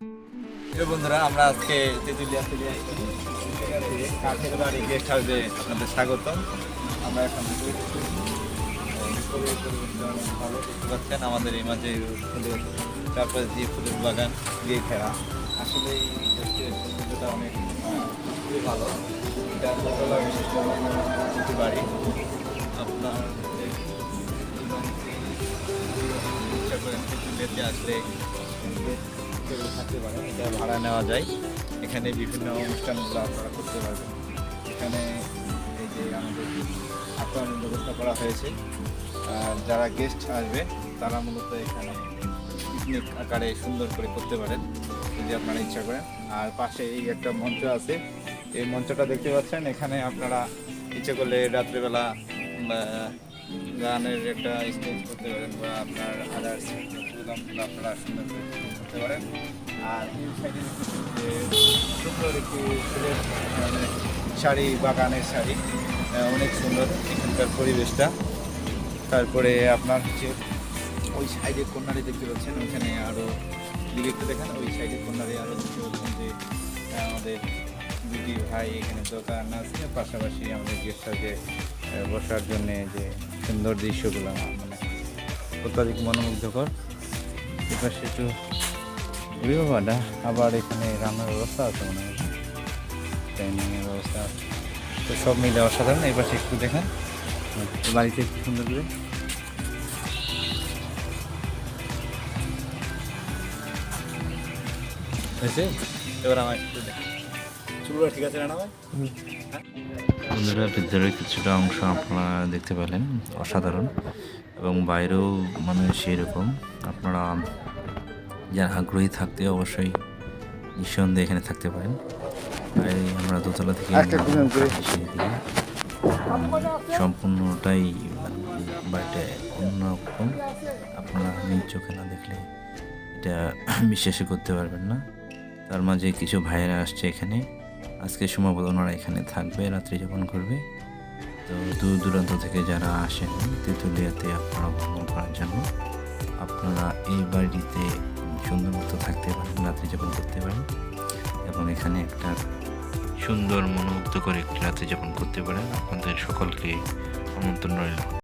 বন্ধুরা, আমরা আজকে তেঁতুলিয়া চলে আসছি। কাঠের বাড়ি গেস্ট হাউসে আপনাদের স্বাগতম। আমরা এখন ভালো দেখতে পাচ্ছেন আমাদের এই মাঝে ফুলের চারপাশ দিয়ে ফুলের বাগান দিয়ে ঘেরা। আসলে এই সৌন্দর্যটা অনেক খুবই ভালো। এটা দোতলা বিশিষ্ট একটি বাড়ি। আপনার ইচ্ছা করেন তেঁতুলিয়াতে আসলে থাকতে পারেন, এটা ভাড়া নেওয়া যায়। এখানে বিভিন্ন অনুষ্ঠানগুলো আপনারা করতে পারবেন। এখানে এই যে আমাদের আপ্যায়নের ব্যবস্থা করা হয়েছে। আর যারা গেস্ট আসবে তারা মূলত এখানে পিকনিক আকারে সুন্দর করে করতে পারেন যদি আপনারা ইচ্ছা করেন। আর পাশে এই একটা মঞ্চ আছে, এই মঞ্চটা দেখতে পাচ্ছেন। এখানে আপনারা ইচ্ছে করলে রাত্রেবেলা গানের একটা স্টেজ করতে পারেন বা আপনার আদার্স প্রোগ্রামগুলো আপনারা সুন্দর করে করতে পারেন। আর এই সাইডে যে সুন্দর একটি ফুলের মানে শাড়ি, বাগানের শাড়ি, অনেক সুন্দর এখানকার পরিবেশটা। তারপরে আপনার হচ্ছে ওই সাইডে কর্নারে দেখতে পাচ্ছেন, ওইখানে আরও দিকে একটু দেখেন, ওই সাইডে কর্নারে আরও দেখতে পাচ্ছেন যে আমাদের দিদি ভাই এখানে দোকান আছে, পাশাপাশি আমাদের গেস্ট হাউসে বসার জন্যে যে সুন্দর দৃশ্যগুলো মানে অত্যাধিক মনোমুগ্ধকর। এপাশে একটু বাবাটা আবার এখানে রান্নার ব্যবস্থা আছে, মনে হয় ডাইনিংয়ের ব্যবস্থা আছে। তো সব মিলে অসাধারণ। এই পাশে একটু দেখেন বাড়িতে একটু সুন্দর করে হয়েছে। এবার আমার একটু দেখেন চুলগুলো ঠিক আছে রান্না হয়। বন্ধুরা, ভিতরের কিছুটা অংশ আপনারা দেখতে পেলেন, অসাধারণ। এবং বাইরেও মানে সেই রকম। আপনারা যারা আগ্রহী থাকতে অবশ্যই নিঃসন্দেহে এখানে থাকতে পারেন। বাইরে আমরা দোতলা থেকে সম্পূর্ণটাই বাড়িটা অন্যরকম। আপনারা নিজ চোখে না দেখলে এটা বিশ্বাসই করতে পারবেন না। তার মাঝে কিছু ভাইয়েরা আসছে এখানে, আজকে সম্ভবত ওনারা এখানে থাকবে, রাত্রি যাপন করবে। তো দূর দূরান্ত থেকে যারা আসেন তেঁতুলিয়াতে আপনারা ভ্রমণ করার জন্য, আপনারা এই বাড়িতে সুন্দর মতো থাকতে পারেন, রাত্রি যাপন করতে পারেন এবং এখানে একটা সুন্দর মনোমুগ্ধকর একটি রাত্রি যাপন করতে পারেন। আপনাদের সকলকে আমন্ত্রণ রইল।